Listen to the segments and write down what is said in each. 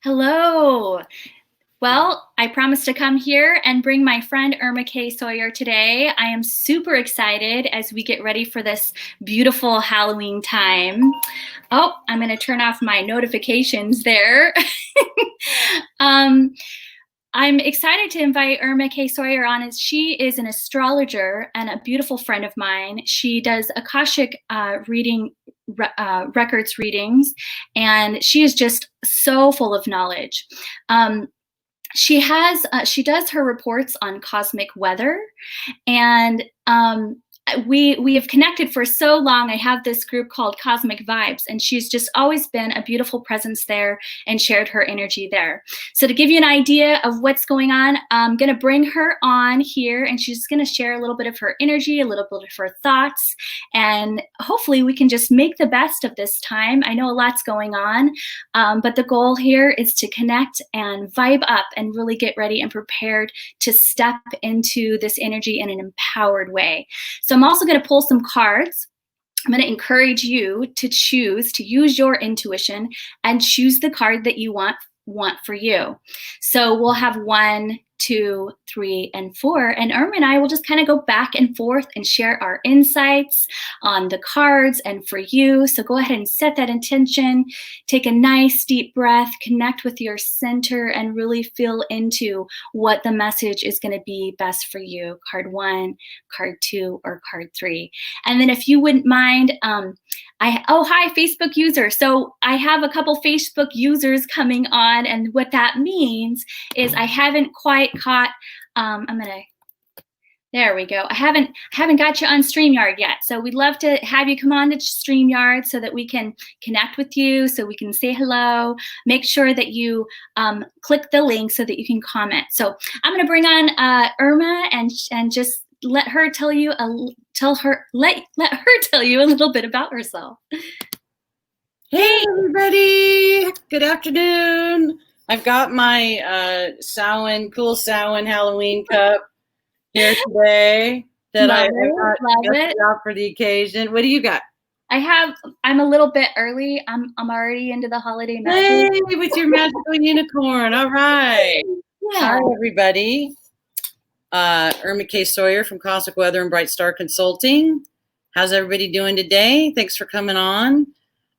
Hello. Well, I promised to come here and bring my friend Irma K. Sawyer today. I am super excited as we get ready for this beautiful Halloween time. Oh, I'm going to turn off my notifications there. um, I'm excited to invite Irma K. Sawyer on as she is an astrologer and a beautiful friend of mine. She does Akashic records readings, and she is just so full of knowledge. She does her reports on cosmic weather, and we have connected for so long. I have this group called Cosmic Vibes, and she's just always been a beautiful presence there and shared her energy there. So to give you an idea of what's going on, I'm going to bring her on here, and she's going to share a little bit of her energy, a little bit of her thoughts, and hopefully we can just make the best of this time. I know a lot's going on, but the goal here is to connect and vibe up and really get ready and prepared to step into this energy in an empowered way. So I'm also going to pull some cards. I'm going to encourage you to choose to use your intuition and choose the card that you want for you. So we'll have 1, 2, 3, and 4, and Irma and I will just kind of go back and forth and share our insights on the cards and for you. So go ahead and set that intention, take a nice deep breath, connect with your center, and really feel into what the message is going to be best for you. Card 1, card 2, or card 3. And then if you wouldn't mind, hi, Facebook user. So I have a couple Facebook users coming on, and what that means is I haven't quite caught, there we go. I haven't got you on StreamYard yet. So we'd love to have you come on to StreamYard so that we can connect with you, so we can say hello. Make sure that you click the link so that you can comment. So I'm going to bring on Irma and just let her tell you let her tell you a little bit about herself. Hey everybody, good afternoon. I've got my cool Samhain Halloween cup here today that I got out for the occasion. What do you got? I'm a little bit early. I'm already into the holiday magic. Hey, with your magical unicorn. All right. Yeah. Hi everybody. Irma K. Sawyer from Cosmic Weather and Bright Star Consulting. How's everybody doing today? Thanks for coming on.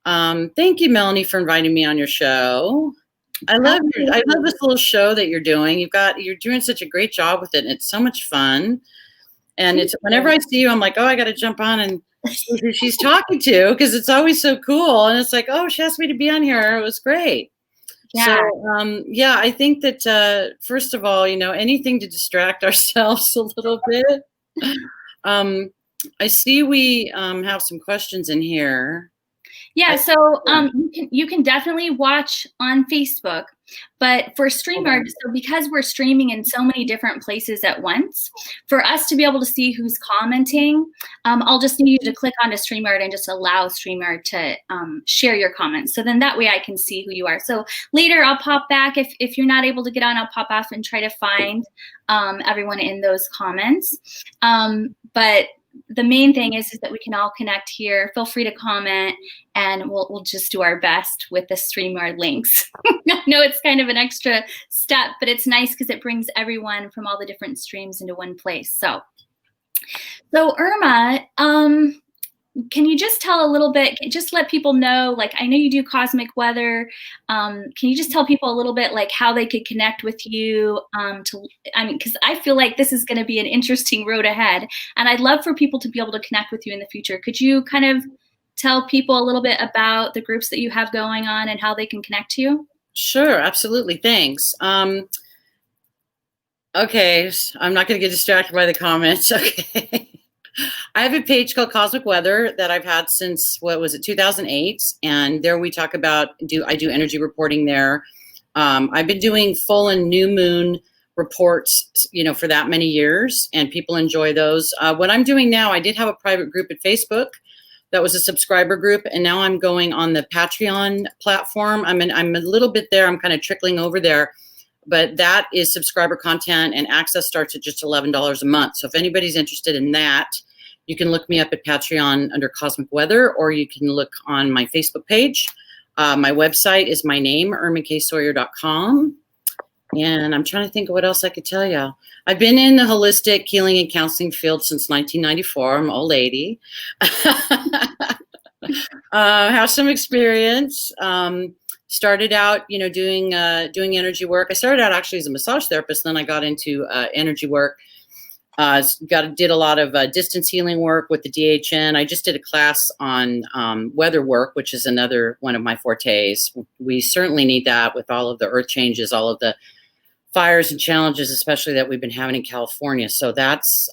Thank you, Melanie, for inviting me on your show. I love this little show that you're doing. You're doing such a great job with it, and it's so much fun. And it's whenever I see you, I'm like, oh, I got to jump on and see who she's talking to, because it's always so cool. And it's like, oh, she asked me to be on here. It was great. Yeah. So, I think that, first of all, anything to distract ourselves a little bit. I see we have some questions in here. Yeah, so you can definitely watch on Facebook, but for StreamYard, so because we're streaming in so many different places at once, for us to be able to see who's commenting, I'll just need you to click onto StreamYard and just allow StreamYard to share your comments. So then that way I can see who you are. So later I'll pop back. If you're not able to get on, I'll pop off and try to find everyone in those comments. But the main thing is that we can all connect here. Feel free to comment, and we'll just do our best with the StreamYard links. I know it's kind of an extra step, but it's nice because it brings everyone from all the different streams into one place. So Irma, can you just tell a little bit, just let people know, like, I know you do cosmic weather. Can you just tell people a little bit, like, how they could connect with you? Because I feel like this is going to be an interesting road ahead, and I'd love for people to be able to connect with you in the future. Could you kind of tell people a little bit about the groups that you have going on and how they can connect to you? Sure, absolutely. Thanks. Okay, I'm not going to get distracted by the comments. Okay. I have a page called Cosmic Weather that I've had since, 2008. And there we talk about, I do energy reporting there. I've been doing full and new moon reports, for that many years, and people enjoy those. What I'm doing now, I did have a private group at Facebook that was a subscriber group, and now I'm going on the Patreon platform. I'm a little bit there. I'm kind of trickling over there. But that is subscriber content, and access starts at just $11 a month. So if anybody's interested in that, you can look me up at Patreon under Cosmic Weather, or you can look on my Facebook page. My website is my name, irmakSawyer.com. And I'm trying to think of what else I could tell you. I've been in the holistic healing and counseling field since 1994. I'm an old lady. Have some experience. Started out, doing energy work. I started out actually as a massage therapist. Then I got into energy work. Did a lot of distance healing work with the DHN. I just did a class on weather work, which is another one of my fortes. We certainly need that with all of the earth changes, all of the fires and challenges, especially that we've been having in California. So that's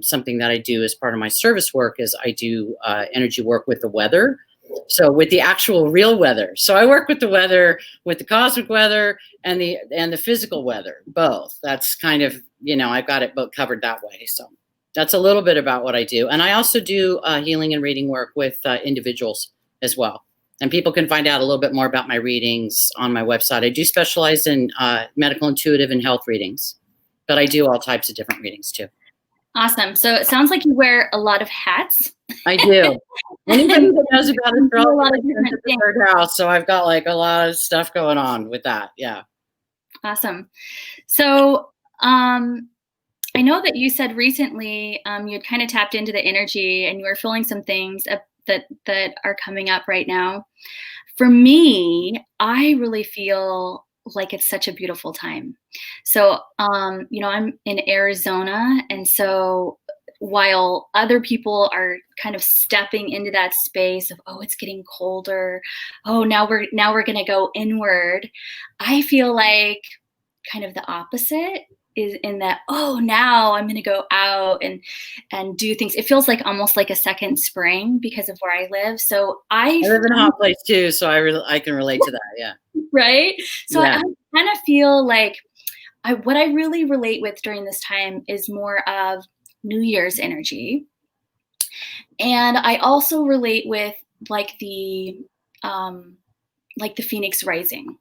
something that I do as part of my service work. Is I do energy work with the weather. So with the actual real weather. So I work with the weather, with the cosmic weather and the physical weather, both. That's kind of, I've got it both covered that way. So that's a little bit about what I do. And I also do healing and reading work with individuals as well. And people can find out a little bit more about my readings on my website. I do specialize in medical, intuitive, and health readings, but I do all types of different readings too. Awesome. So it sounds like you wear a lot of hats. I do. Anybody that knows about astrology is the third house, so I've got like a lot of stuff going on with that. Yeah. Awesome. So I know that you said recently you had kind of tapped into the energy and you were feeling some things that are coming up right now. For me, I really feel like it's such a beautiful time. So, I'm in Arizona. And so while other people are kind of stepping into that space of, oh, it's getting colder. Oh, now we're going to go inward. I feel like kind of the opposite is in that, oh, now I'm going to go out and do things. It feels like almost like a second spring because of where I live. So I live in a hot place too. So I can relate to that. Yeah. Right. So yeah. I kind of feel like what I really relate with during this time is more of New Year's energy. And I also relate with like the Phoenix rising.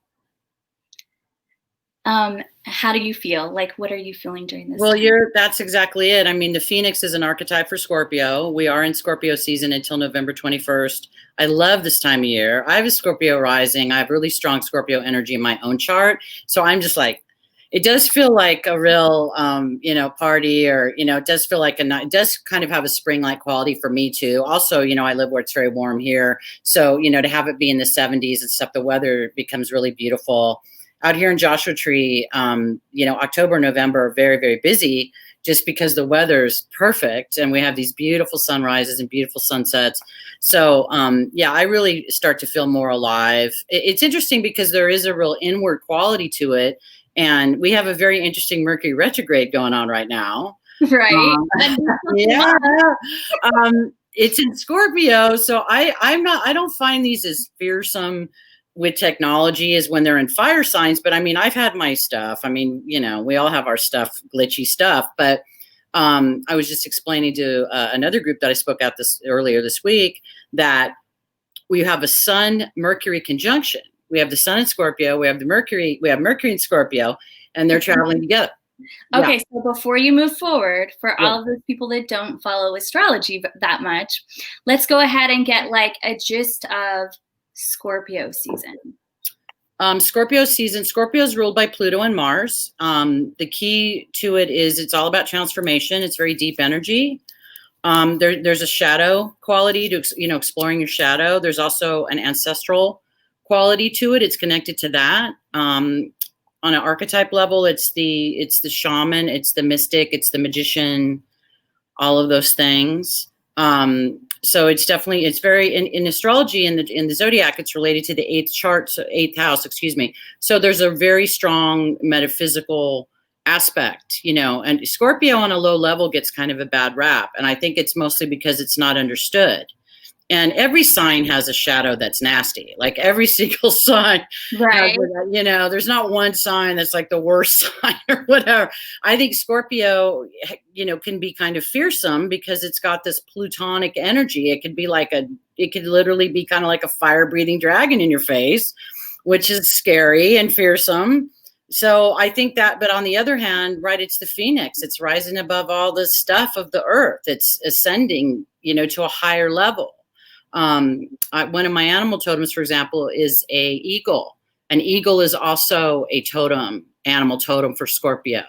How do you feel? Like, what are you feeling during this time? That's exactly it. I mean, the Phoenix is an archetype for Scorpio. We are in Scorpio season until November 21st. I love this time of year. I have a Scorpio rising. I have really strong Scorpio energy in my own chart. So I'm just like, it does feel like a real, party, or, it does feel like it does kind of have a spring-like quality for me too. Also, I live where it's very warm here. So, to have it be in the 70s and stuff, the weather becomes really beautiful. Out here in Joshua Tree, October, November are very, very busy just because the weather's perfect and we have these beautiful sunrises and beautiful sunsets. So, I really start to feel more alive. It's interesting because there is a real inward quality to it. And we have a very interesting Mercury retrograde going on right now. Right. Yeah. It's in Scorpio. So I don't find these as fearsome with technology as when they're in fire signs. But I mean, I've had my stuff. I mean, we all have our stuff, glitchy stuff. But I was just explaining to another group that I spoke at earlier this week that we have a Sun Mercury conjunction. We have the Sun in Scorpio. We have Mercury in Scorpio, and they're traveling together. Okay, so before you move forward, for all of those people that don't follow astrology that much, let's go ahead and get like a gist of Scorpio season. Scorpio season. Scorpio is ruled by Pluto and Mars. The key to it is it's all about transformation. It's very deep energy. There's a shadow quality to exploring your shadow. There's also an ancestral quality to it. It's connected to that. On an archetype level, it's the shaman, it's the mystic, it's the magician, all of those things. So it's very in astrology in the zodiac, it's related to the eighth house, excuse me. So there's a very strong metaphysical aspect, and Scorpio on a low level gets kind of a bad rap. And I think it's mostly because it's not understood. And every sign has a shadow that's nasty, like every single sign. Right. There's not one sign that's like the worst sign or whatever. I think Scorpio, can be kind of fearsome because it's got this plutonic energy. It could literally be kind of like a fire breathing dragon in your face, which is scary and fearsome. So I think that, but on the other hand, right, it's the Phoenix. It's rising above all the stuff of the earth. It's ascending, to a higher level. One of my animal totems, for example, is a eagle. An eagle is also a totem, animal totem for Scorpio,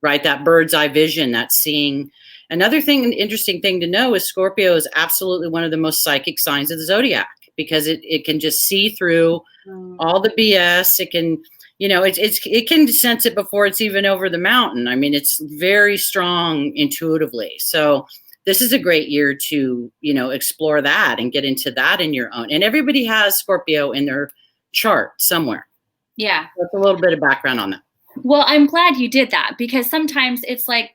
right? That bird's eye vision, that seeing. Another thing, an interesting thing to know is Scorpio is absolutely one of the most psychic signs of the zodiac, because it can just see through all the BS. It can, it can sense it before it's even over the mountain. I mean, it's very strong intuitively. So this is a great year to, explore that and get into that in your own. And everybody has Scorpio in their chart somewhere. Yeah. That's a little bit of background on that. Well, I'm glad you did that, because sometimes it's like,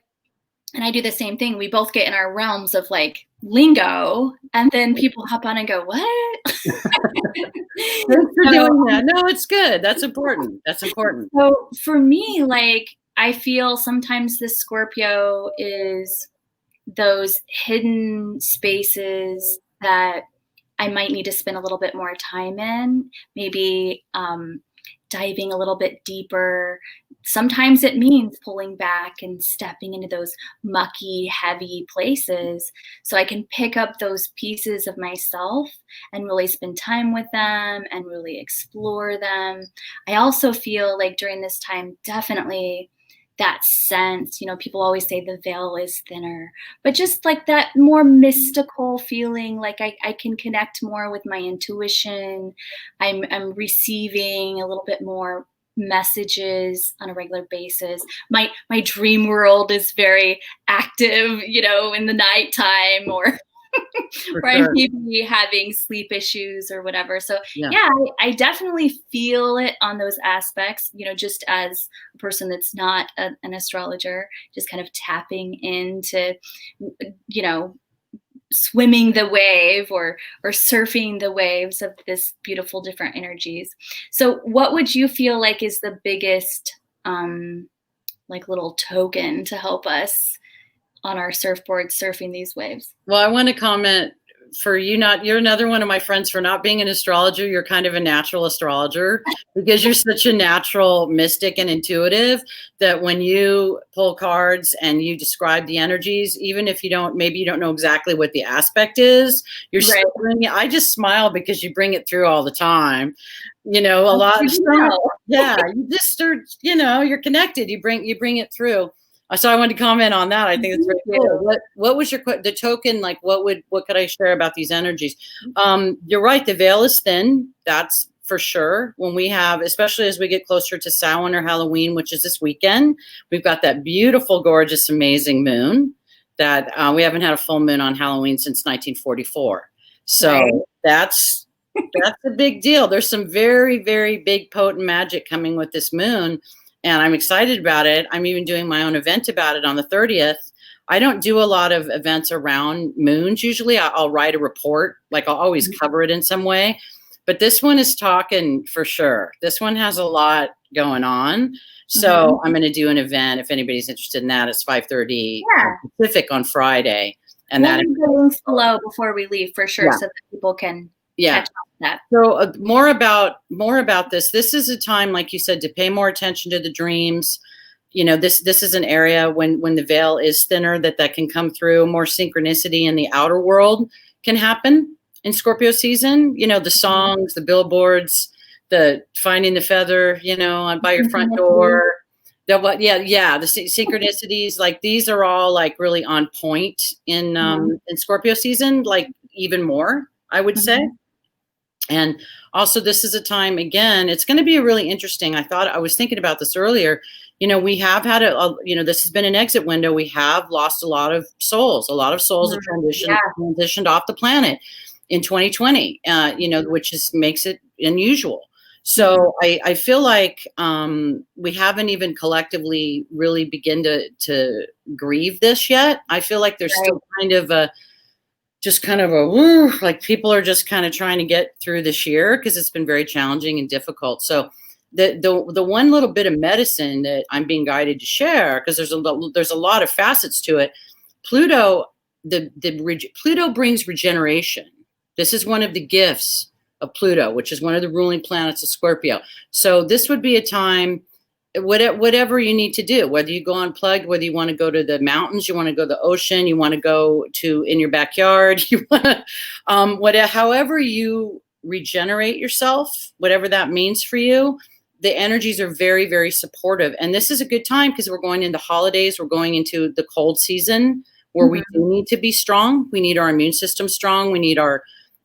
and I do the same thing, we both get in our realms of like lingo, and then people hop on and go, what? Thanks for doing that. No, it's good. That's important. That's important. So for me, like, I feel sometimes the Scorpio is those hidden spaces that I might need to spend a little bit more time in, maybe diving a little bit deeper. Sometimes it means pulling back and stepping into those mucky, heavy places so I can pick up those pieces of myself and really spend time with them and really explore them. I also feel like during this time, definitely that sense, people always say the veil is thinner, but just like that more mystical feeling, like I can connect more with my intuition. I'm receiving a little bit more messages on a regular basis. My dream world is very active, in the nighttime, or or I may be having sleep issues or whatever. So yeah, I definitely feel it on those aspects, just as a person that's not an astrologer, just kind of tapping into, swimming the wave or surfing the waves of this beautiful different energies. So what would you feel like is the biggest like little token to help us on our surfboard surfing these waves? Well, I want to comment for you, you're another one of my friends for not being an astrologer. You're kind of a natural astrologer, because you're such a natural mystic and intuitive that when you pull cards and you describe the energies, even if maybe you don't know exactly what the aspect is, you're right. I just smile because you bring it through all the time. A lot of stuff. Yeah, you just start, you're connected. You bring it through. So I wanted to comment on that. I think it's very cool. What was the token? Like, what could I share about these energies? You're right. The veil is thin. That's for sure. When we have, especially as we get closer to Samhain or Halloween, which is this weekend, we've got that beautiful, gorgeous, amazing moon that we haven't had a full moon on Halloween since 1944. So right. That's a big deal. There's some very, very big potent magic coming with this moon. And I'm excited about it. I'm even doing my own event about it on the 30th. I don't do a lot of events around moons. Usually I'll write a report, like I'll always cover it in some way. But this one is talking for sure. This one has a lot going on. So I'm going to do an event. If anybody's interested in that, it's 5:30 Pacific on Friday. And we'll leave the links below before we leave for sure, so that people can catch up. That. So more about this. This is a time, like you said, to pay more attention to the dreams. This is an area when the veil is thinner that can come through. More synchronicity in the outer world can happen in Scorpio season. The songs, the billboards, the finding the feather, by your front door. The synchronicities, like these are all like really on point in Scorpio season, like even more, I would say. And also, this is a time, again, it's going to be really interesting. I was thinking about this earlier. We have had this has been an exit window. We have lost a lot of souls. A lot of souls have transitioned off the planet in 2020, which makes it unusual. So I feel like we haven't even collectively really begin to grieve this yet. I feel like there's still kind of like people are just kind of trying to get through this year because it's been very challenging and difficult. So the one little bit of medicine that I'm being guided to share, because there's a lot of facets to it. Pluto brings regeneration. This is one of the gifts of Pluto, which is one of the ruling planets of Scorpio. So this would be a time whatever you need to do, whether you go unplugged, whether you want to go to the mountains, you want to go to the ocean, you want to go to in your backyard, you want to, however you regenerate yourself, whatever that means for you, the energies are very, very supportive. And this is a good time because we're going into holidays. We're going into the cold season where we do need to be strong. We need our immune system strong. We need our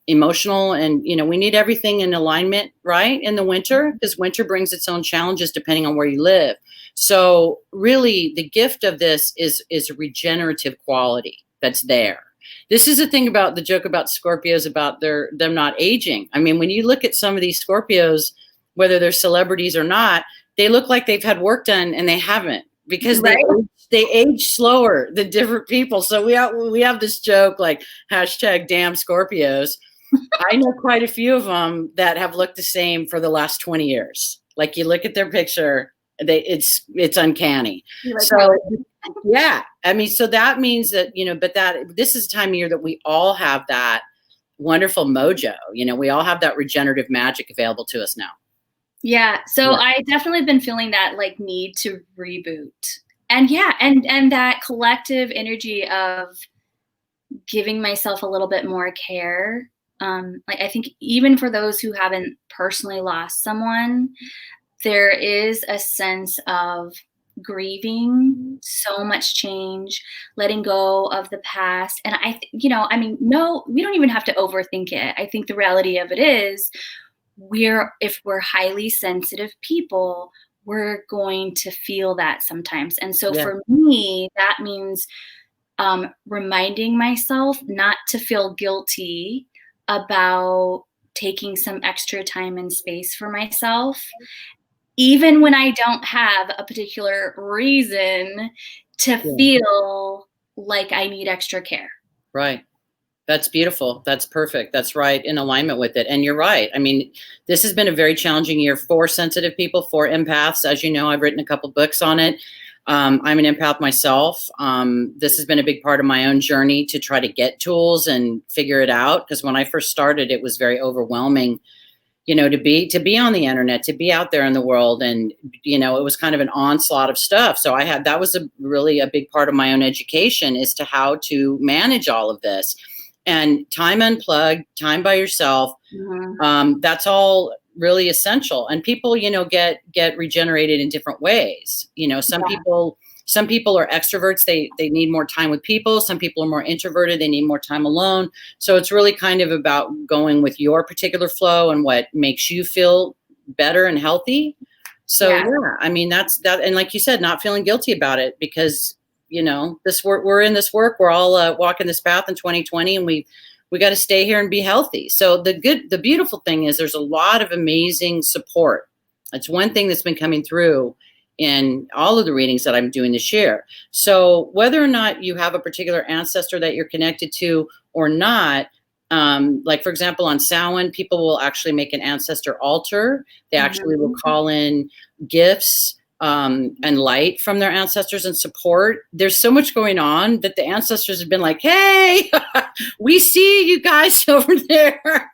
emotional, and we need everything in alignment, right, in the winter, because winter brings its own challenges depending on where you live. So really the gift of this is a regenerative quality that's there. This is the thing about the joke about Scorpios, about them not aging. I mean, when you look at some of these Scorpios, whether they're celebrities or not, they look like they've had work done, and they haven't, because they age slower than different people. So we have this joke like hashtag damn Scorpios. I know quite a few of them that have looked the same for the last 20 years. Like, you look at their picture, it's uncanny. So yeah, I mean, so that means that, but that this is the time of year that we all have that wonderful mojo. We all have that regenerative magic available to us now. Yeah. So I definitely been feeling that like need to reboot. And and that collective energy of giving myself a little bit more care. Like, I think even for those who haven't personally lost someone, there is a sense of grieving so much change, letting go of the past. And no, we don't even have to overthink it. I think the reality of it is, if we're highly sensitive people, we're going to feel that sometimes. And so for me, that means reminding myself not to feel guilty about taking some extra time and space for myself, even when I don't have a particular reason to feel like I need extra care. Right. That's beautiful. That's perfect. That's right, in alignment with it. And you're right. I mean, this has been a very challenging year for sensitive people, for empaths. As you know, I've written a couple books on it. I'm an empath myself. This has been a big part of my own journey to try to get tools and figure it out. Because when I first started, it was very overwhelming, to be on the internet, to be out there in the world. And, it was kind of an onslaught of stuff. So that was really a big part of my own education, as to how to manage all of this. And time unplugged, time by yourself, that's all really essential. And people, get regenerated in different ways. Some people are extroverts. They need more time with people. Some people are more introverted. They need more time alone. So it's really kind of about going with your particular flow and what makes you feel better and healthy. So I mean, that's that. And like you said, not feeling guilty about it, because this work, we're in this work, we're all walking this path in 2020, and we got to stay here and be healthy. So the beautiful thing is, there's a lot of amazing support. That's one thing that's been coming through in all of the readings that I'm doing this year. So whether or not you have a particular ancestor that you're connected to or not, like for example, on Samhain, people will actually make an ancestor altar. They actually will call in gifts and light from their ancestors and support. There's so much going on that the ancestors have been like, hey, we see you guys over there.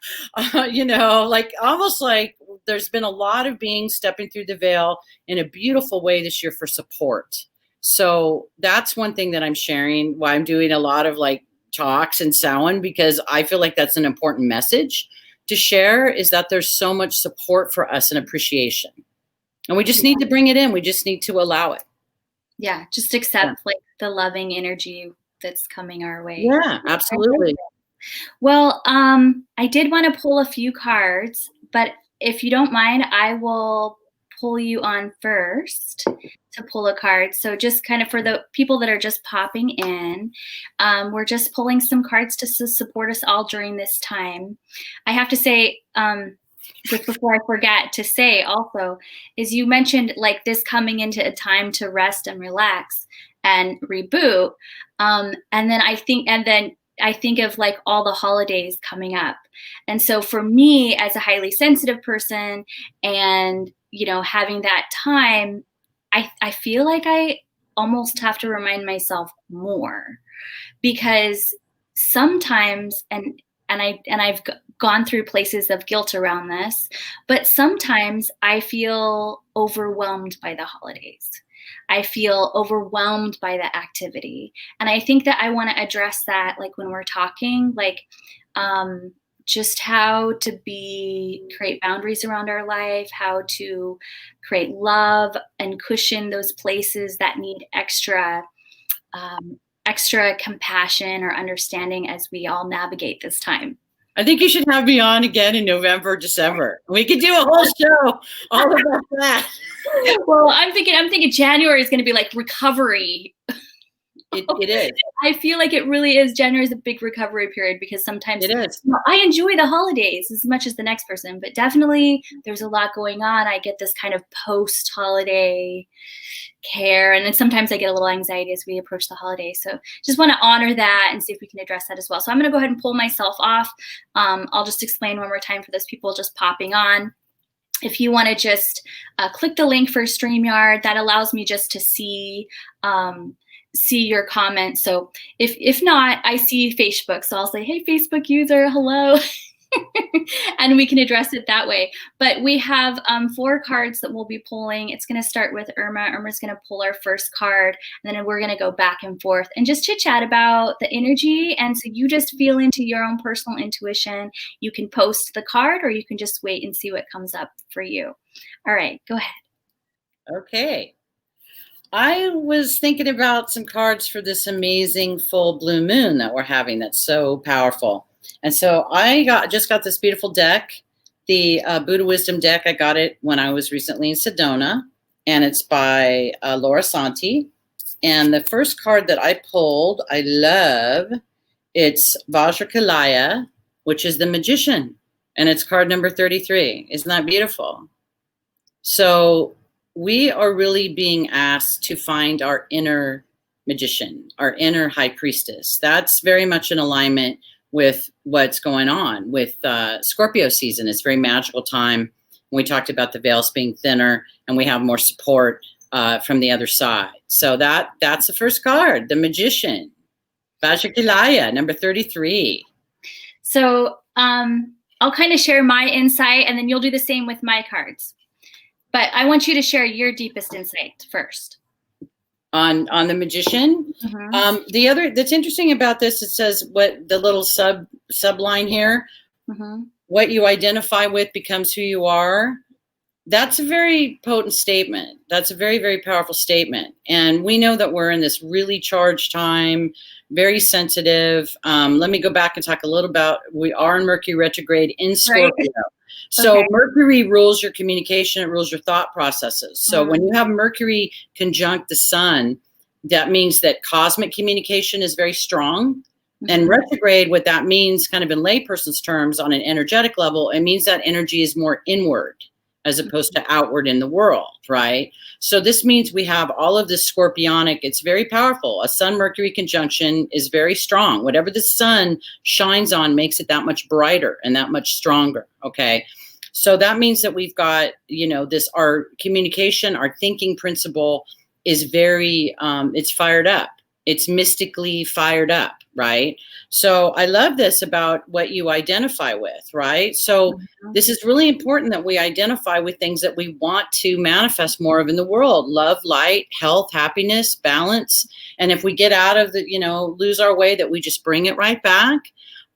Like almost like there's been a lot of beings stepping through the veil in a beautiful way this year for support. So that's one thing that I'm sharing, why I'm doing a lot of like talks and Samhain, because I feel like that's an important message to share, is that there's so much support for us and appreciation. And we just need to bring it in. We just need to allow it. Yeah, just accept like the loving energy that's coming our way. Yeah, absolutely. Well, I did want to pull a few cards, but if you don't mind, I will pull you on first to pull a card. So just kind of for the people that are just popping in, we're just pulling some cards to support us all during this time. I have to say, just before I forget to say also, is you mentioned like this coming into a time to rest and relax and reboot. And then I think of like all the holidays coming up. And so for me as a highly sensitive person and, having that time, I feel like I almost have to remind myself more, because sometimes, and and I've gone through places of guilt around this, but sometimes I feel overwhelmed by the holidays. I feel overwhelmed by the activity. And I think that I want to address that, like when we're talking, like just how to create boundaries around our life, how to create love and cushion those places that need extra compassion or understanding as we all navigate this time. I think you should have me on again in November, December. We could do a whole show all about that. Well, I'm thinking January is going to be like recovery. It is. I feel like it really is. January is a big recovery period because sometimes it is. I enjoy the holidays as much as the next person, but definitely there's a lot going on. I get this kind of post-holiday care, and then sometimes I get a little anxiety as we approach the holidays. So just want to honor that and see if we can address that as well. So I'm going to go ahead and pull myself off. I'll just explain one more time for those people just popping on. If you want to just click the link for StreamYard, that allows me just to see your comments. So if not, I see Facebook. So I'll say, hey, Facebook user, hello. And we can address it that way. But we have 4 cards that we'll be pulling. It's going to start with Irma. Irma's going to pull our first card, and then we're going to go back and forth and just chit chat about the energy. And so you just feel into your own personal intuition. You can post the card, or you can just wait and see what comes up for you. All right, go ahead. Okay. I was thinking about some cards for this amazing full blue moon that we're having that's so powerful. And so I just got this beautiful deck, the Buddha Wisdom deck. I got it when I was recently in Sedona, and it's by Laura Santi. And the first card that I pulled, I love. It's Vajrakalaya, which is the Magician, and it's card number 33. Isn't that beautiful? So we are really being asked to find our inner magician, our inner high priestess. That's very much in alignment with what's going on with Scorpio season. It's a very magical time. We talked about the veils being thinner, and we have more support from the other side. So that's the first card, the Magician, Vajrakalaya, number 33. So I'll kind of share my insight, and then you'll do the same with my cards. But I want you to share your deepest insight first. On the Magician. Mm-hmm. The other that's interesting about this, it says what the little subline here, mm-hmm. what you identify with becomes who you are. That's a very potent statement. That's a very, very powerful statement. And we know that we're in this really charged time, very sensitive. Let me go back and talk a little about, we are in Mercury retrograde in Scorpio. Right. So okay. Mercury rules your communication, it rules your thought processes. So when you have Mercury conjunct the sun, that means that cosmic communication is very strong. And retrograde, what that means kind of in layperson's terms on an energetic level, it means that energy is more inward as opposed to outward in the world, right? So this means we have all of this scorpionic, it's very powerful. A sun-Mercury conjunction is very strong. Whatever the sun shines on makes it that much brighter and that much stronger, okay? So that means that we've got, our communication, our thinking principle is very, it's fired up. It's mystically fired up, right? So I love this about what you identify with, right? So this is really important that we identify with things that we want to manifest more of in the world: love, light, health, happiness, balance. And if we get out of the, lose our way, that we just bring it right back.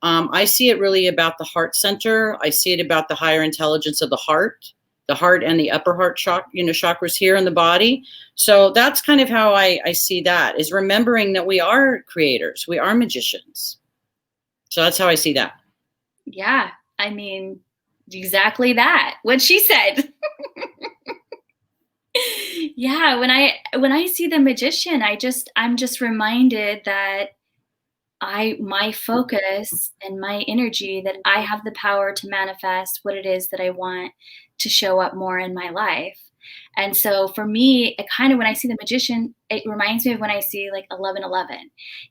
I see it really about the heart center. I see it about the higher intelligence of the heart and the upper heart chakras here in the body. So that's kind of how I see that, is remembering that we are creators. We are magicians. So that's how I see that. Yeah. I mean, exactly that. What she said. Yeah. When I see the Magician, I'm just reminded that my focus and my energy, that I have the power to manifest what it is that I want to show up more in my life. And so for me, it kind of, when I see the Magician, it reminds me of when I see like 11:11,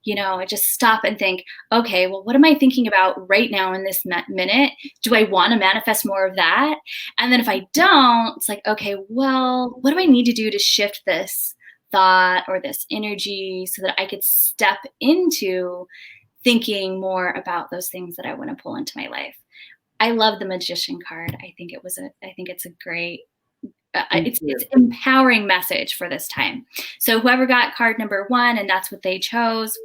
I just stop and think, okay, well, what am I thinking about right now in this minute? Do I want to manifest more of that? And then if I don't, it's like, okay, well, what do I need to do to shift this thought or this energy so that I could step into thinking more about those things that I want to pull into my life. I love the Magician card. I think it's a great, it's empowering message for this time. So whoever got card number 1 and that's what they chose,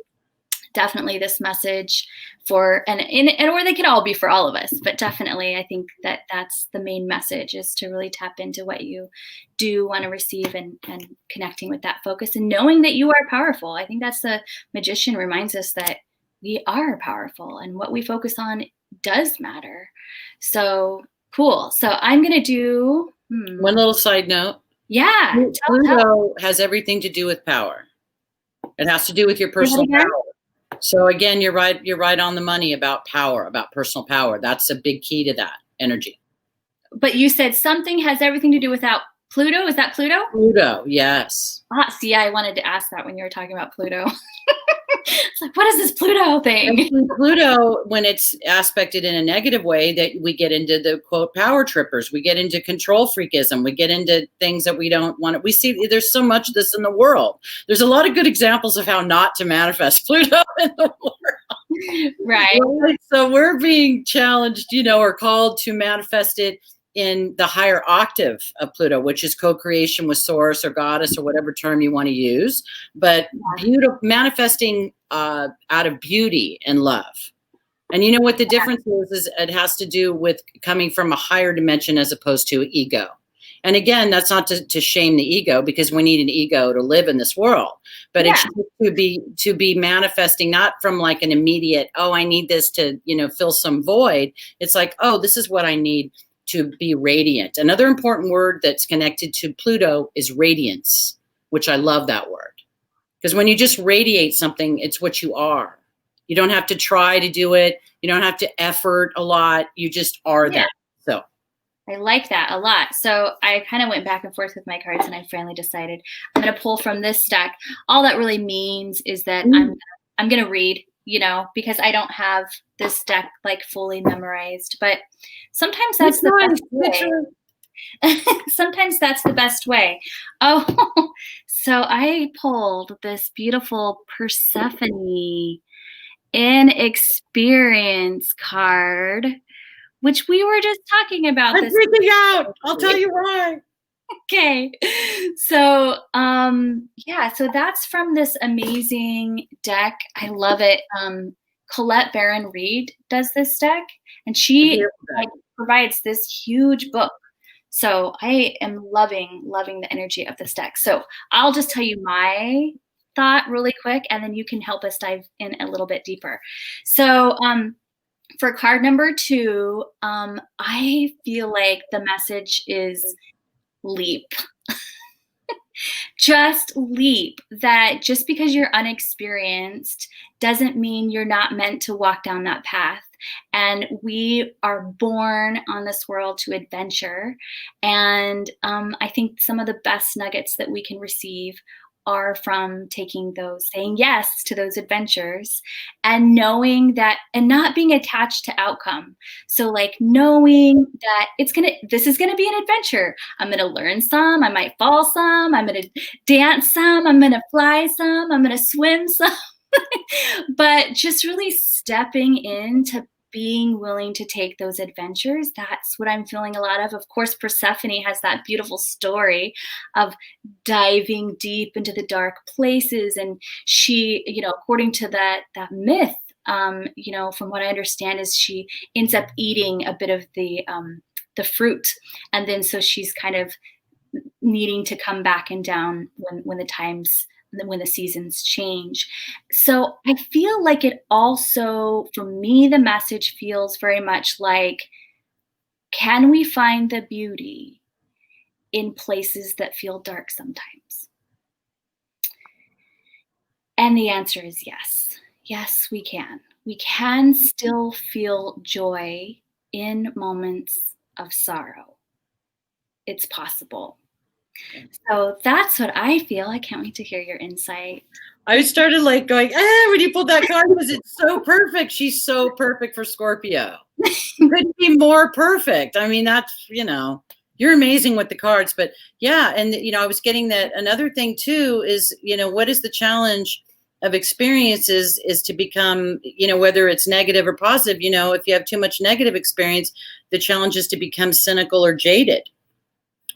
definitely this message for, and or they could all be for all of us, but definitely I think that that's the main message, is to really tap into what you do want to receive and connecting with that focus and knowing that you are powerful. I think that's the Magician reminds us that we are powerful and what we focus on does matter. So cool. So I'm going to do one little side note. Yeah. Pluto has everything to do with power. It has to do with your personal power. So again, you're right on the money about power, about personal power. That's a big key to that energy. But you said something has everything to do without Pluto. Is that Pluto? Pluto, yes. See, I wanted to ask that when you were talking about Pluto. It's like, what is this Pluto thing? And Pluto, when it's aspected in a negative way, that we get into the quote power trippers, we get into control freakism, we get into things that we don't want to. We see there's so much of this in the world. There's a lot of good examples of how not to manifest Pluto in the world. Right. So we're being challenged, or called to manifest it in the higher octave of Pluto, which is co-creation with source or goddess or whatever term you want to use, but beautiful, manifesting out of beauty and love. And you know what the difference is it has to do with coming from a higher dimension as opposed to ego. And again, that's not to shame the ego, because we need an ego to live in this world, but it's to be manifesting not from like an immediate, oh, I need this to, fill some void. It's like, oh, this is what I need to be radiant. Another important word that's connected to Pluto is radiance, which I love that word. Because when you just radiate something, it's what you are. You don't have to try to do it. You don't have to effort a lot. You just are that. So I like that a lot. So I kind of went back and forth with my cards, and I finally decided I'm going to pull from this deck. All that really means is that I'm going to read, because I don't have this deck like fully memorized, but sometimes that's the best way. Sometimes that's the best way. Oh, so I pulled this beautiful Persephone Inexperience card, which we were just talking about. I'm freaking out. I'll tell you why. Okay. So, so that's from this amazing deck. I love it. Colette Baron Reed does this deck, and she provides this huge book. So I am loving the energy of this deck. So I'll just tell you my thought really quick, and then you can help us dive in a little bit deeper. So, for card number 2, I feel like the message is leap. Just leap. That just because you're unexperienced doesn't mean you're not meant to walk down that path. And we are born on this world to adventure. And I think some of the best nuggets that we can receive are from saying yes to those adventures, and knowing that, and not being attached to outcome. So like knowing that this is gonna be an adventure. I'm gonna learn some, I might fall some, I'm gonna dance some, I'm gonna fly some, I'm gonna swim some, but just really stepping into being willing to take those adventures. That's what I'm feeling a lot of. Of course, Persephone has that beautiful story of diving deep into the dark places. And she, according to that myth, from what I understand, is she ends up eating a bit of the fruit. And then so she's kind of needing to come back and down when the seasons change. So I feel like it also, for me, the message feels very much like, can we find the beauty in places that feel dark sometimes? And the answer is yes. Yes, we can. We can still feel joy in moments of sorrow. It's possible. So that's what I feel. I can't wait to hear your insight. I started like going, when you pulled that card, because it's so perfect. She's so perfect for Scorpio. Couldn't be more perfect. I mean, that's, you're amazing with the cards. But yeah, and I was getting that. Another thing too is, what is the challenge of experiences is to become, whether it's negative or positive, if you have too much negative experience, the challenge is to become cynical or jaded.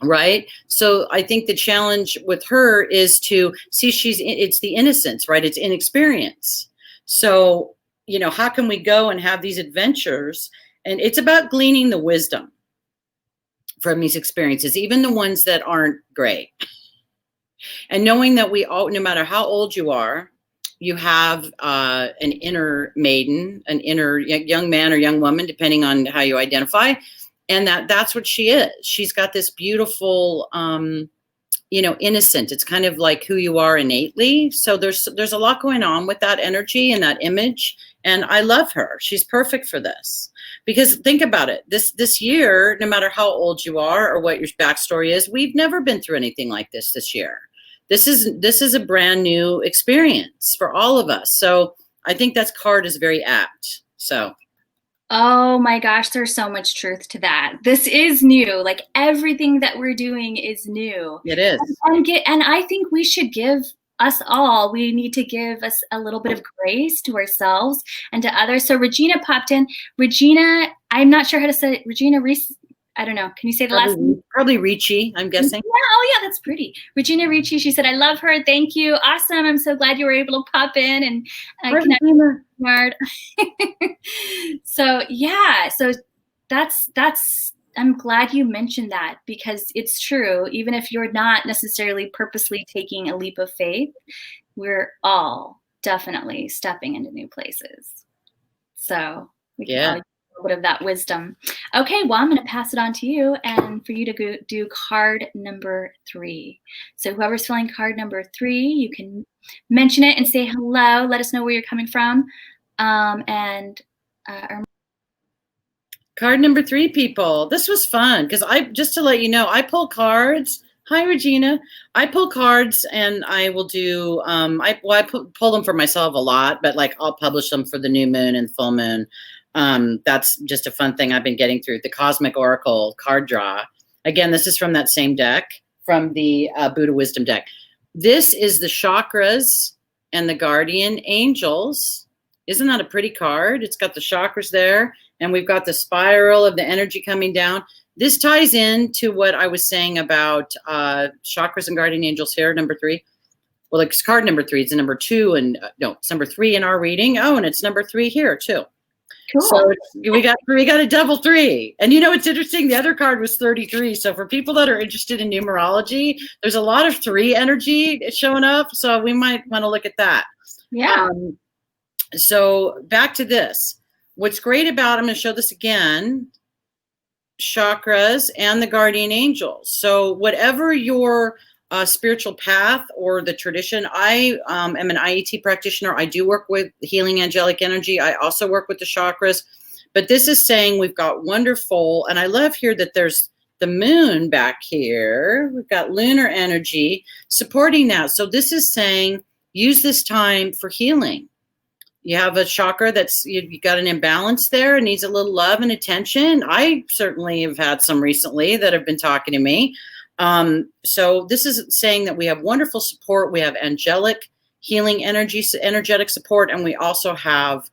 Right. So I think the challenge with her is to see it's the innocence, right? It's inexperience. So, how can we go and have these adventures? And it's about gleaning the wisdom from these experiences, even the ones that aren't great. And knowing that we all, no matter how old you are, you have an inner maiden, an inner young man or young woman, depending on how you identify. And that's what she is. She's got this beautiful, innocent. It's kind of like who you are innately. So there's a lot going on with that energy and that image. And I love her. She's perfect for this. Because think about it. This year, no matter how old you are or what your backstory is, we've never been through anything like this year. This is a brand new experience for all of us. So I think that card is very apt. So. Oh my gosh, there's so much truth to that. This is new. Like everything that we're doing is new. It is. And I think we should we need to give us a little bit of grace to ourselves and to others. So Regina popped in. Regina, I'm not sure how to say it. Regina Reese. I don't know. Can you say the last name? Probably Ricci, I'm guessing. Yeah. Oh, yeah. That's pretty. Regina Ricci. She said, "I love her. Thank you. Awesome. I'm so glad you were able to pop in and connect with her." So yeah. So that's. I'm glad you mentioned that because it's true. Even if you're not necessarily purposely taking a leap of faith, we're all definitely stepping into new places. So we can all a little bit of that wisdom. Okay, well, I'm going to pass it on to you and for you to do card number 3. So whoever's filling card number 3, you can mention it and say hello. Let us know where you're coming from. Card number 3, people. This was fun because just to let you know, I pull cards. Hi, Regina. I pull cards and I will do, I pull them for myself a lot, but like I'll publish them for the new moon and full moon. That's just a fun thing I've been getting through the Cosmic Oracle card draw. Again, this is from that same deck, from the Buddha Wisdom deck. This is the chakras and the guardian angels. Isn't that a pretty card? It's got the chakras there, and we've got the spiral of the energy coming down. This ties into what I was saying about chakras and guardian angels here, number 3. Well, it's card number 3. It's number 2, and no, it's number 3 in our reading. Oh, and it's number 3 here too. Cool. So we got a double 3. And it's interesting. The other card was 33. So for people that are interested in numerology, there's a lot of 3 energy showing up. So we might want to look at that. Yeah. So back to this. What's great about, I'm going to show this again, chakras and the guardian angels. So whatever your spiritual path or the tradition, I am an IET practitioner. I do work with healing angelic energy. I also work with the chakras. But this is saying we've got wonderful, and I love here that there's the moon back here. We've got lunar energy supporting that. So this is saying use this time for healing. You have a chakra that's, you got an imbalance there and needs a little love and attention. I certainly have had some recently that have been talking to me. So this is saying that we have wonderful support. We have angelic healing energy, energetic support, and we also have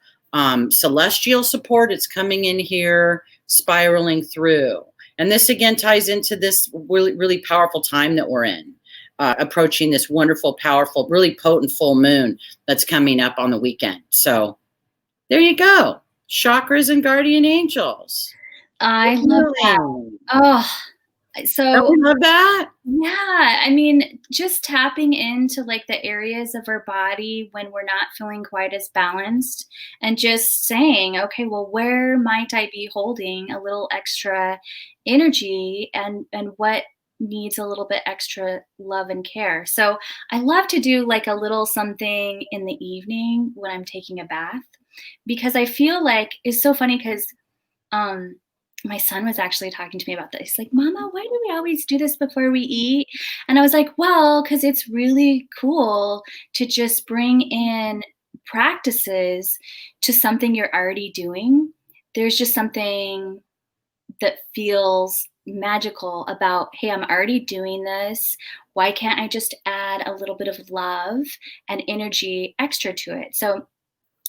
celestial support. It's coming in here, spiraling through. And this again ties into this really, really powerful time that we're in. Approaching this wonderful, powerful, really potent full moon that's coming up on the weekend. So there you go. Chakras and guardian angels. I love that. Oh, so don't we love that? Yeah. I mean, just tapping into like the areas of our body when we're not feeling quite as balanced and just saying, okay, well, where might I be holding a little extra energy and what needs a little bit extra love and care. So I love to do like a little something in the evening when I'm taking a bath, because I feel like it's so funny because my son was actually talking to me about this. He's like, Mama, why do we always do this before we eat? And I was like, well, because it's really cool to just bring in practices to something you're already doing. There's just something that feels magical about, hey, I'm already doing this. Why can't I just add a little bit of love and energy extra to it? So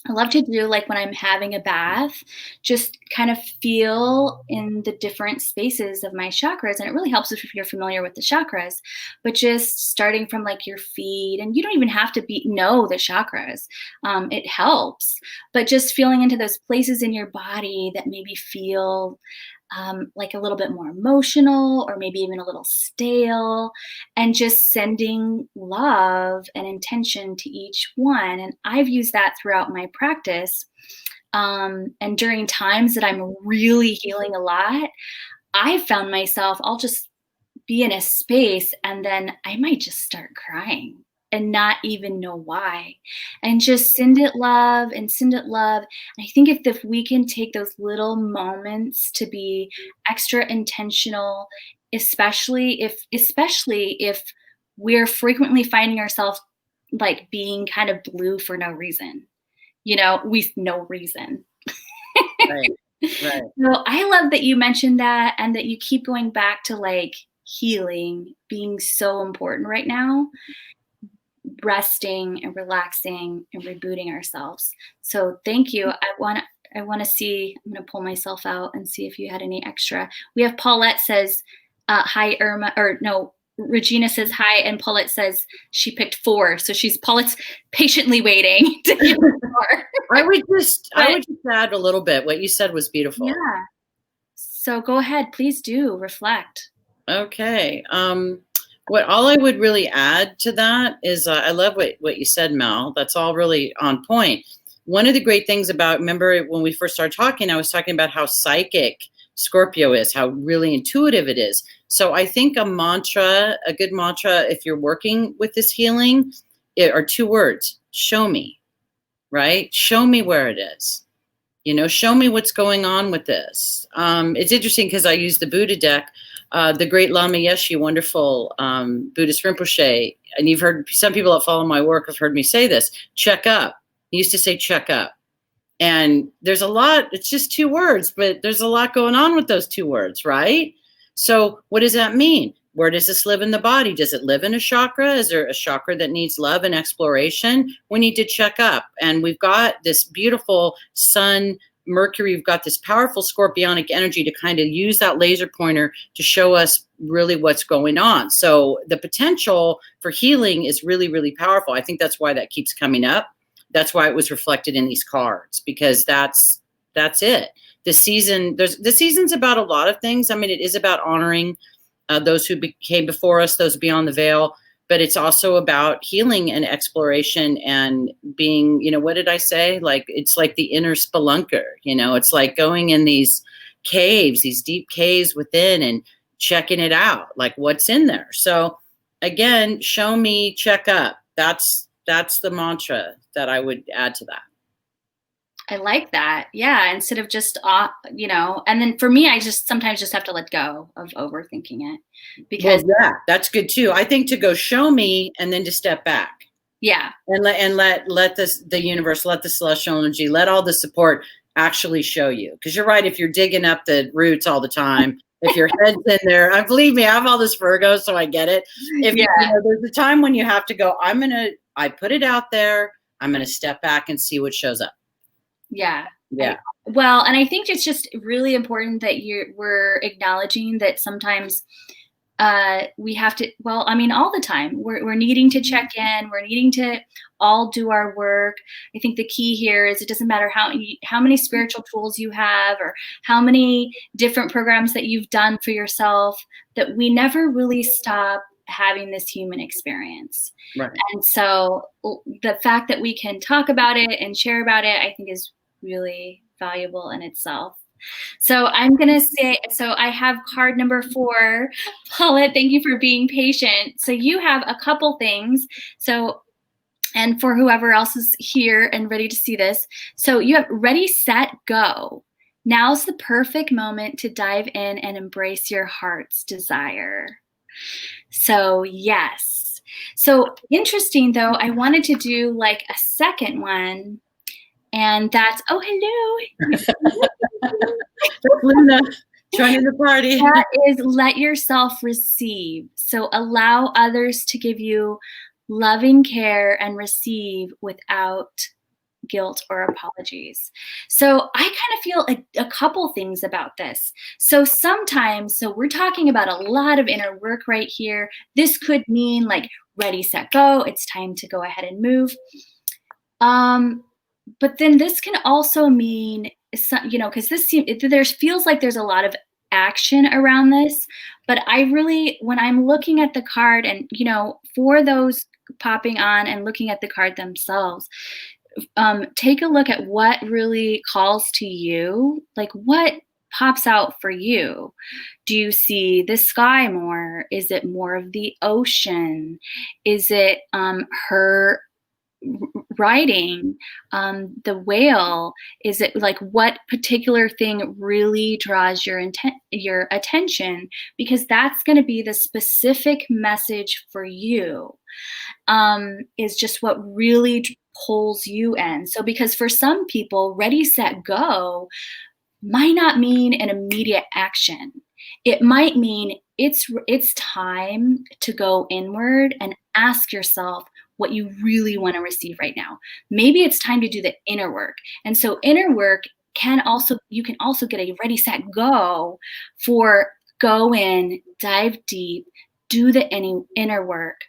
I love to do, like, when I'm having a bath, just kind of feel in the different spaces of my chakras. And it really helps if you're familiar with the chakras, but just starting from like your feet, and you don't even have to know the chakras. It helps, but just feeling into those places in your body that maybe feel like a little bit more emotional or maybe even a little stale, and just sending love and intention to each one. And I've used that throughout my practice. And during times that I'm really healing a lot, I found myself, I'll just be in a space and then I might just start crying and not even know why, and just send it love and send it love. And I think if we can take those little moments to be extra intentional, especially if we're frequently finding ourselves like being kind of blue for no reason, with no reason. Right. Right. So I love that you mentioned that, and that you keep going back to like healing being so important right now, resting and relaxing and rebooting ourselves. So thank you. I want to see, I'm going to pull myself out and see if you had any extra. We have Paulette says, hi, Irma, or no, Regina says hi, and Paulette says she picked 4. So Paulette's patiently waiting to hear more. I would just add a little bit. What you said was beautiful. Yeah. So go ahead, please do reflect. Okay. All I would really add to that is I love what you said, Mel. That's all really on point. One of the great things about, remember when we first started talking, I was talking about how psychic Scorpio is, how really intuitive it is. So I think a good mantra, if you're working with this healing, are 2 words: show me, right? Show me where it is. Show me what's going on with this. It's interesting because I use the Buddha deck. The great Lama Yeshe, wonderful Buddhist Rinpoche, and you've heard, some people that follow my work have heard me say this, check up. He used to say check up. And there's a lot, it's just 2 words, but there's a lot going on with those 2 words, right? So what does that mean? Where does this live in the body? Does it live in a chakra? Is there a chakra that needs love and exploration? We need to check up. And we've got this beautiful sun, Mercury, we've got this powerful scorpionic energy to kind of use that laser pointer to show us really what's going on. So the potential for healing is really, really powerful. I think that's why that keeps coming up. That's why it was reflected in these cards, because that's it. The season's about a lot of things. I mean, it is about honoring those who came before us, those beyond the veil, but it's also about healing and exploration and being, what did I say? Like, it's like the inner spelunker, it's like going in these caves, these deep caves within, and checking it out, like what's in there. So again, show me, check up. That's the mantra that I would add to that. I like that. Yeah. Instead of just, and then for me, I just sometimes just have to let go of overthinking it, because that's good too. I think to go show me and then to step back. Yeah. And let the universe, let the celestial energy, let all the support actually show you. Cause you're right. If you're digging up the roots all the time, if your head's in there, believe me, I have all this Virgo, so I get it. There's a time when you have to go, I put it out there. I'm going to step back and see what shows up. Yeah. Yeah. And I think it's just really important that we're acknowledging that sometimes we have to, all the time we're needing to check in, we're needing to all do our work. I think the key here is it doesn't matter how many spiritual tools you have or how many different programs that you've done for yourself, that we never really stop having this human experience. Right. And so the fact that we can talk about it and share about it, I think is really valuable in itself. So I'm going to say, I have card number 4. Paulette, thank you for being patient. So you have a couple things. And for whoever else is here and ready to see this, so you have ready, set, go. Now's the perfect moment to dive in and embrace your heart's desire. So yes. So interesting though, I wanted to do like a second one, and that's, oh, hello. Luna. Joining the party. That is let yourself receive. So allow others to give you loving care and receive without guilt or apologies. So I kind of feel a couple things about this. So sometimes, so we're talking about a lot of inner work right here. This could mean like ready, set, go. It's time to go ahead and move. But then this can also mean, because there feels like there's a lot of action around this. But when I'm looking at the card and, for those popping on and looking at the card themselves, take a look at what really calls to you, like what pops out for you. Do you see the sky more? Is it more of the ocean? Is it her writing, the whale? Is it like what particular thing really draws your attention? Because that's going to be the specific message for you, is just what really pulls you in. So because for some people, ready, set, go might not mean an immediate action. It might mean it's time to go inward and ask yourself what you really want to receive right now. Maybe it's time to do the inner work. And so inner work you can also get a ready, set, go for go in, dive deep, do the inner work,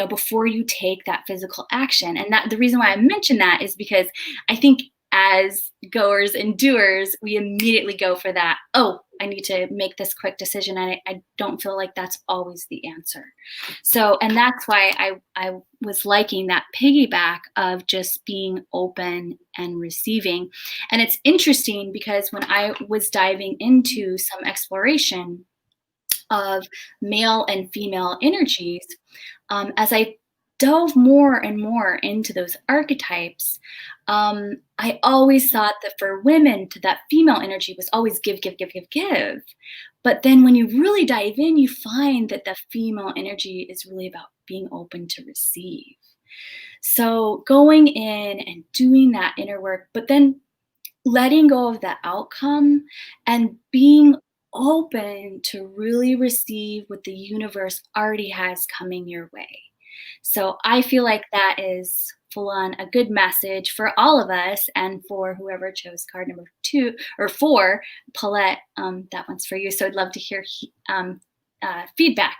before you take that physical action. And that the reason why I mention that is because I think as goers and doers, we immediately go for that. Oh, I need to make this quick decision. And I don't feel like that's always the answer. So, and that's why I was liking that piggyback of just being open and receiving. And it's interesting because when I was diving into some exploration of male and female energies, as I dove more and more into those archetypes, I always thought that for women, that female energy was always give, give, give, give, give. But then when you really dive in, you find that the female energy is really about being open to receive. So going in and doing that inner work, but then letting go of the outcome and being open to really receive what the universe already has coming your way. So I feel like that is full on a good message for all of us, and for whoever chose card number 2 or 4, Paulette, that one's for you. So I'd love to hear feedback.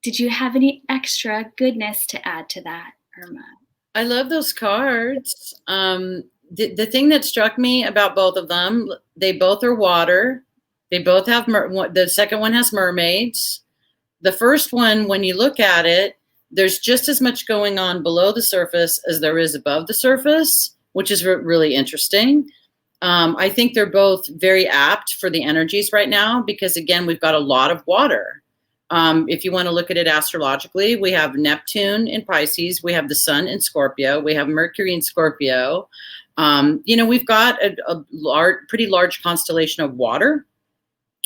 Did you have any extra goodness to add to that, Irma? I love those cards. The thing that struck me about both of them, they both are water. They both have, the second one has mermaids. The first one, when you look at it, there's just as much going on below the surface as there is above the surface, which is really interesting. I think they're both very apt for the energies right now because, again, we've got a lot of water. If you want to look at it astrologically, we have Neptune in Pisces, we have the Sun in Scorpio, we have Mercury in Scorpio. We've got a pretty large constellation of water,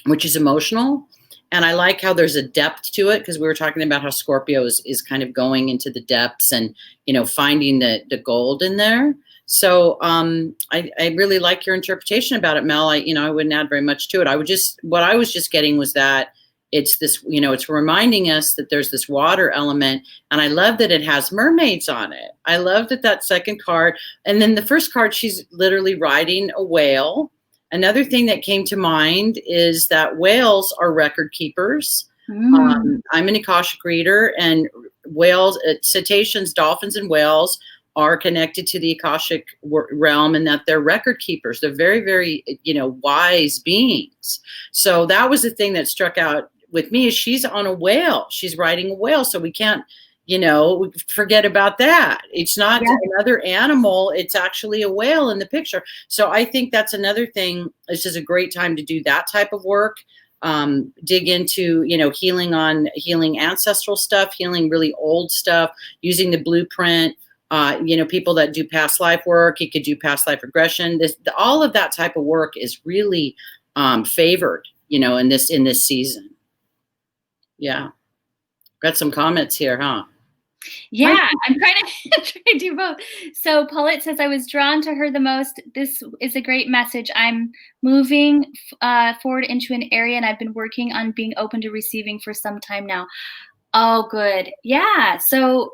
which is emotional. And I like how there's a depth to it, because we were talking about how Scorpio is kind of going into the depths and, finding the gold in there. So I really like your interpretation about it, Mel. I wouldn't add very much to it. What I was just getting was that it's this, it's reminding us that there's this water element. And I love that it has mermaids on it. I love that second card. And then the first card, she's literally riding a whale. Another thing that came to mind is that whales are record keepers. I'm an Akashic reader, and whales, cetaceans, dolphins, and whales are connected to the Akashic realm, and that they're record keepers. They're very, very, wise beings. So that was the thing that struck out with me, is she's on a whale. She's riding a whale. So we can't, forget about that. It's not another animal. It's actually a whale in the picture. So I think that's another thing. This is a great time to do that type of work. Dig into, healing ancestral stuff, healing really old stuff, using the blueprint. People that do past life work, you could do past life regression. All of that type of work is really favored, in this season. Yeah. Got some comments here, huh? Yeah, I'm trying to trying to do both. So Paulette says, I was drawn to her the most. This is a great message. I'm moving forward into an area, and I've been working on being open to receiving for some time now. Oh, good. Yeah. So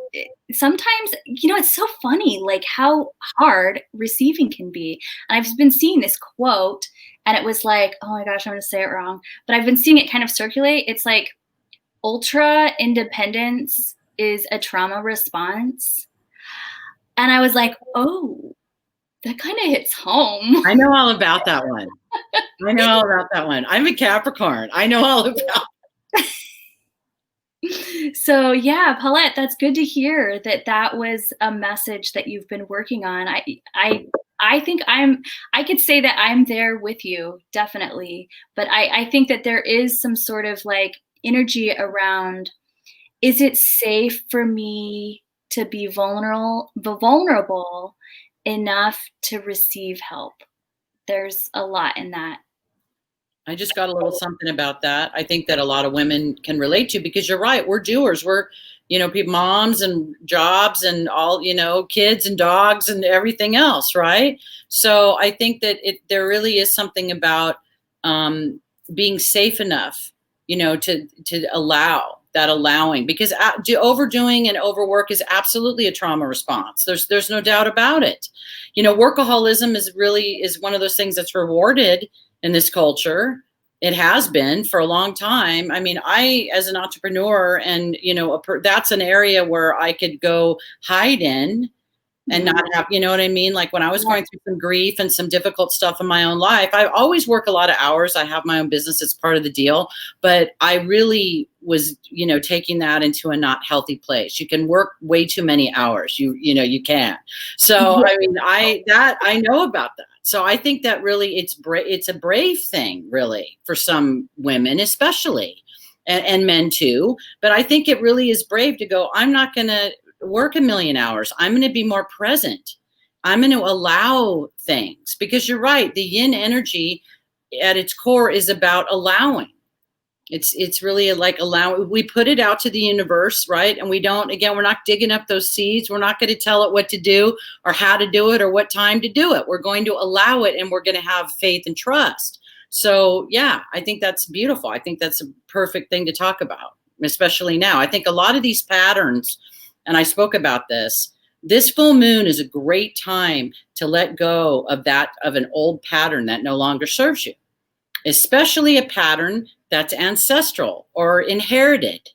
sometimes, it's so funny, like how hard receiving can be. And I've been seeing this quote, and it was like, oh my gosh, I'm going to say it wrong. But I've been seeing it kind of circulate. It's like, ultra independence is a trauma response. And I was like, oh, that kind of hits home. I know all about that one. I know all about that one. I'm a Capricorn. I know all about So yeah, Paulette, that's good to hear that was a message that you've been working on. I think I could say that I'm there with you, definitely. But I think that there is some sort of like energy around, is it safe for me to be vulnerable enough to receive help? There's a lot in that. I just got a little something about that. I think that a lot of women can relate to, because you're right. We're doers. We're, people, moms and jobs and all, kids and dogs and everything else. Right. So I think that there really is something about being safe enough, to allow that allowing, because overdoing and overwork is absolutely a trauma response. There's no doubt about it. Workaholism is one of those things that's rewarded in this culture. It has been for a long time. I mean, as an entrepreneur, and that's an area where I could go hide in and not have, you know what I mean? Like when I was going through some grief and some difficult stuff in my own life, I always work a lot of hours. I have my own business. It's part of the deal. But I really was, taking that into a not healthy place. You can work way too many hours. You can. So, I mean, I know about that. So I think that really it's a brave thing, really, for some women, especially, and men too. But I think it really is brave to go, I'm not going to work a million hours. I'm going to be more present. I'm going to allow things, because you're right. The yin energy at its core is about allowing. It's really like allowing. We put it out to the universe, right? And we're not digging up those seeds. We're not going to tell it what to do or how to do it or what time to do it. We're going to allow it, and we're going to have faith and trust. So yeah, I think that's beautiful. I think that's a perfect thing to talk about, especially now. I think a lot of these patterns, and I spoke about this full moon is a great time to let go of an old pattern that no longer serves you, especially a pattern that's ancestral or inherited.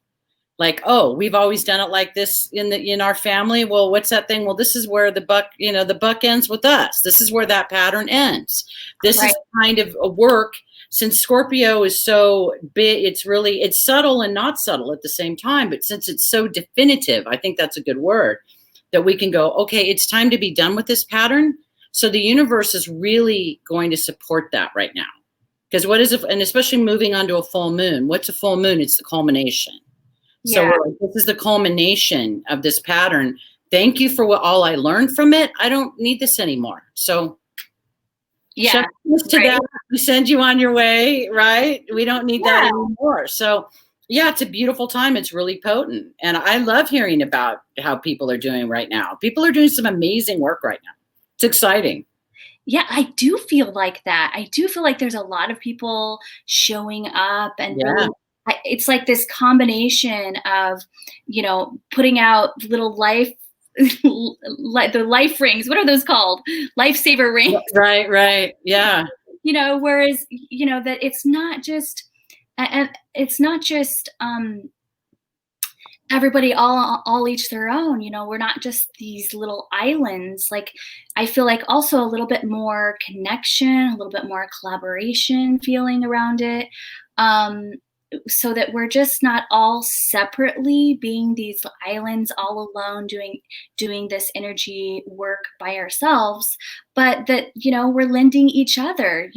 Like, oh, we've always done it like this in our family. Well, what's that thing? Well, this is where the buck ends with us. This is where that pattern ends. This is kind of a work. Since Scorpio is so big, it's subtle and not subtle at the same time. But since it's so definitive, I think that's a good word, that we can go, okay, it's time to be done with this pattern. So the universe is really going to support that right now. Because and especially moving on to a full moon. What's a full moon? It's the culmination. So this is the culmination of this pattern. Thank you for all I learned from it. I don't need this anymore. So yeah, that, we send you on your way, right? We don't need that anymore. So yeah, it's a beautiful time. It's really potent. And I love hearing about how people are doing right now. People are doing some amazing work right now. It's exciting. Yeah, I do feel like that. I do feel like there's a lot of people showing up, and really, it's like this combination of, putting out little the life rings. What are those called? Lifesaver rings. Right. Yeah. Whereas, that it's not just, everybody all each their own. We're not just these little islands. Like, I feel like also a little bit more connection, a little bit more collaboration feeling around it, so that we're just not all separately being these islands all alone doing this energy work by ourselves, but that we're lending each other.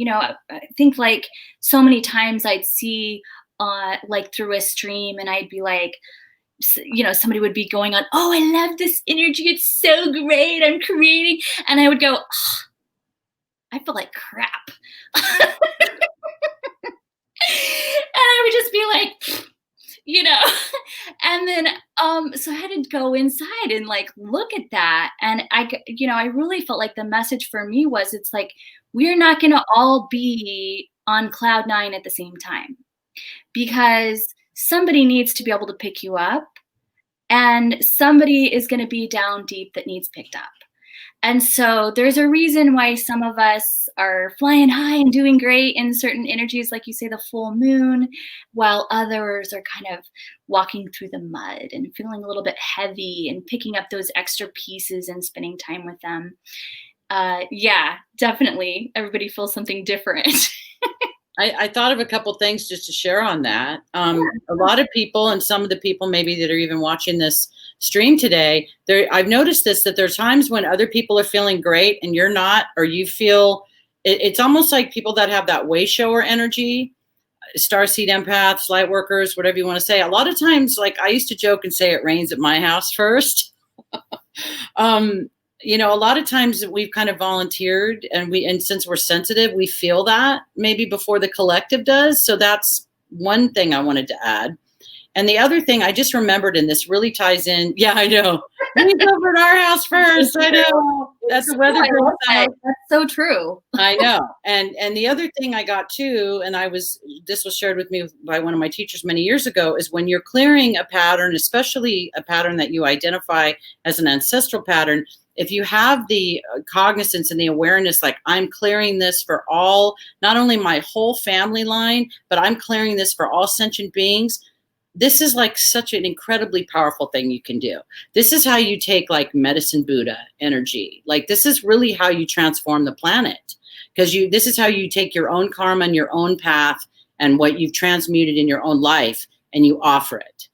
I think like so many times I'd see like through a stream, and I'd be like, somebody would be going on, oh, I love this energy, it's so great, I'm creating, and I would go, oh, I feel like crap. And I would just be like, And then, so I had to go inside and like look at that. And I really felt like the message for me was it's like, we're not going to all be on cloud nine at the same time, because somebody needs to be able to pick you up, and somebody is going to be down deep that needs picked up. And so there's a reason why some of us are flying high and doing great in certain energies, like you say, the full moon, while others are kind of walking through the mud and feeling a little bit heavy and picking up those extra pieces and spending time with them. Yeah, definitely. Everybody feels something different. I thought of a couple things just to share on that. A lot of people, and some of the people maybe that are even watching this stream today, I've noticed this, that there are times when other people are feeling great and you're not, or you feel, it's almost like people that have that way shower energy, starseed empaths, light workers, whatever you want to say. A lot of times, like I used to joke and say it rains at my house first. A lot of times we've kind of volunteered, and since we're sensitive, we feel that maybe before the collective does. So that's one thing I wanted to add. And the other thing I just remembered, and this really ties in. Yeah, I know. We over at our house first. I know. That's the weather. That's so true. I know. And the other thing I got too, and this was shared with me by one of my teachers many years ago, is when you're clearing a pattern, especially a pattern that you identify as an ancestral pattern, if you have the cognizance and the awareness, like I'm clearing this for all, not only my whole family line, but I'm clearing this for all sentient beings. This is like such an incredibly powerful thing you can do. This is how you take like medicine Buddha energy. Like this is really how you transform the planet, because this is how you take your own karma and your own path and what you've transmuted in your own life, and you offer it.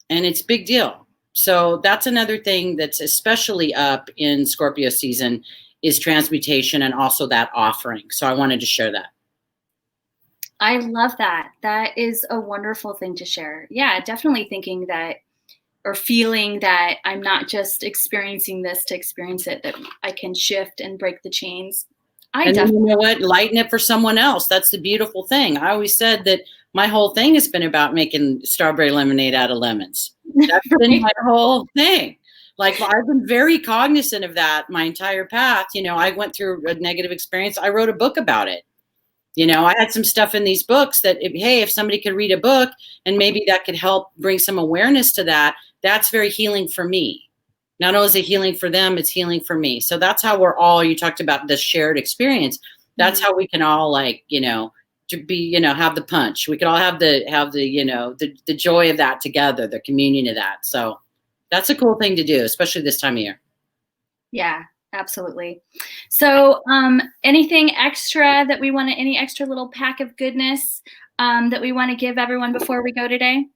And it's a big deal. So that's another thing that's especially up in Scorpio season, is transmutation and also that offering. So I wanted to share that. I love that. That is a wonderful thing to share. Yeah, definitely thinking that, or feeling that I'm not just experiencing this to experience it, that I can shift and break the chains. And then, you know what? Lighten it for someone else. That's the beautiful thing. I always said that my whole thing has been about making strawberry lemonade out of lemons. That's been my whole thing. Like I've been very cognizant of that my entire path. I went through a negative experience. I wrote a book about it. I had some stuff in these books that, if somebody could read a book and maybe that could help bring some awareness to that, that's very healing for me. Not only is it healing for them, it's healing for me. So that's how we're all, you talked about the shared experience. That's how we can all to be, have the punch. We could all have the joy of that together, the communion of that. So that's a cool thing to do, especially this time of year. Yeah. Absolutely. So anything extra that we want to, any extra little pack of goodness that we want to give everyone before we go today?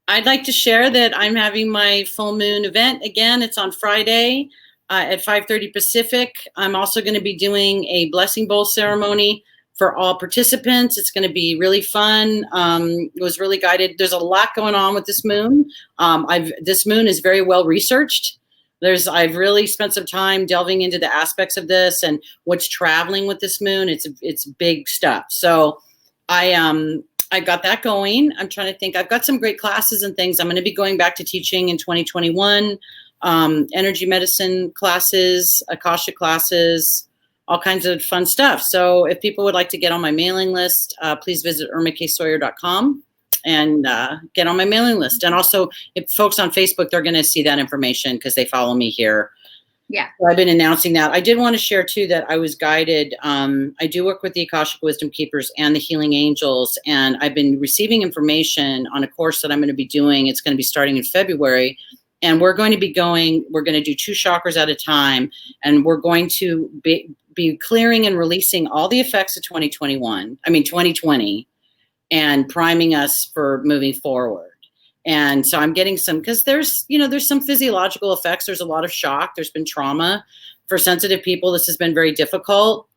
I'd like to share that I'm having my full moon event again. It's on Friday at 5:30 Pacific. I'm also going to be doing a blessing bowl ceremony for all participants. It's going to be really fun. It was really guided. There's a lot going on with this moon. This moon is very well researched. I've really spent some time delving into the aspects of this and what's traveling with this moon. It's big stuff. So I got that going. I'm trying to think. I've got some great classes and things. I'm going to be going back to teaching in 2021, energy medicine classes, Akasha classes, all kinds of fun stuff. So if people would like to get on my mailing list, please visit irmakasawyer.com. and get on my mailing list. And also, if folks on Facebook, they're going to see that information because they follow me here. Yeah. So I've been announcing that. I did want to share, too, that I was guided. I do work with the Akashic Wisdom Keepers and the Healing Angels, and I've been receiving information on a course that I'm going to be doing. It's going to be starting in February. And we're going to do 2 chakras at a time, and we're going to be clearing and releasing all the effects of 2020, and priming us for moving forward. And so I'm getting some, because there's some physiological effects. There's a lot of shock. There's been trauma. For sensitive people, this has been very difficult.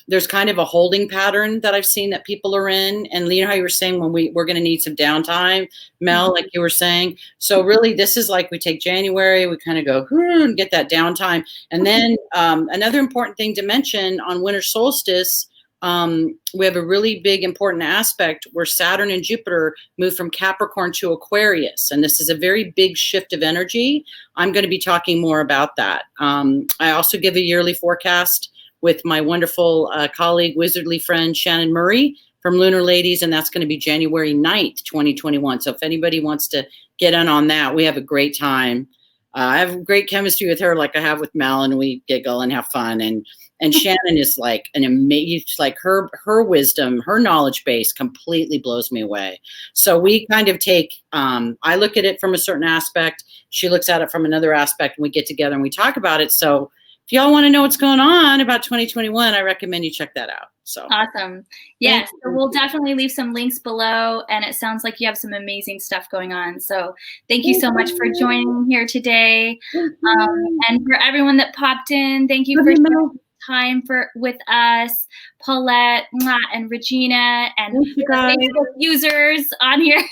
There's kind of a holding pattern that I've seen that people are in. And you know how you were saying when we're going to need some downtime, Mel, like you were saying. So really, this is like we take January, we kind of go and get that downtime. And then another important thing to mention on winter solstice, we have a really big important aspect where Saturn and Jupiter move from Capricorn to Aquarius. And this is a very big shift of energy. I'm going to be talking more about that. I also give a yearly forecast with my wonderful colleague, wizardly friend, Shannon Murray from Lunar Ladies, and that's going to be January 9th, 2021. So if anybody wants to get in on that, we have a great time. I have great chemistry with her, like I have with Mel, and we giggle and have fun. And Shannon is like an amazing, like her wisdom, her knowledge base completely blows me away. So we kind of take, I look at it from a certain aspect. She looks at it from another aspect, and we get together and we talk about it. So if y'all want to know what's going on about 2021, I recommend you check that out. So awesome. Yes. So we'll definitely leave some links below, and it sounds like you have some amazing stuff going on. So thank you so much for joining here today. And for everyone that popped in, thank you for sharing time with us, Paulette and Regina and Facebook users on here.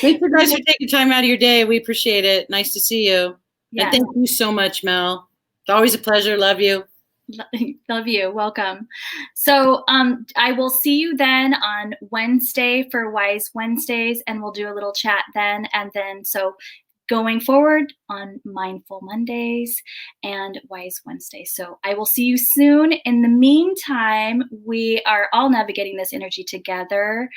Thank you guys for taking time out of your day. We appreciate it. Nice to see you. Yes. And thank you so much, Mel. It's always a pleasure. Love you. Love you. Welcome. So I will see you then on Wednesday for Wise Wednesdays, and we'll do a little chat then. And then so going forward on Mindful Mondays and Wise Wednesdays. So I will see you soon. In the meantime, we are all navigating this energy together.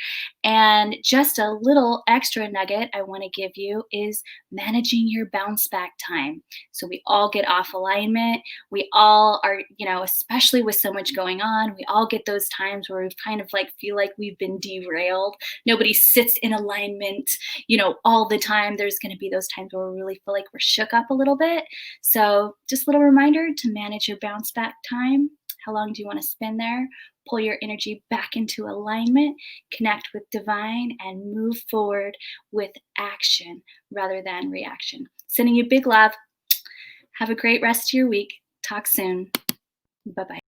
And just a little extra nugget I want to give you is managing your bounce back time. So we all get off alignment. We all are, especially with so much going on, we all get those times where we kind of like feel like we've been derailed. Nobody sits in alignment, all the time. There's going to be those times where we really feel like we're shook up a little bit. So just a little reminder to manage your bounce back time. How long do you want to spend there? Pull your energy back into alignment, connect with divine, and move forward with action rather than reaction. Sending you big love. Have a great rest of your week. Talk soon. Bye-bye.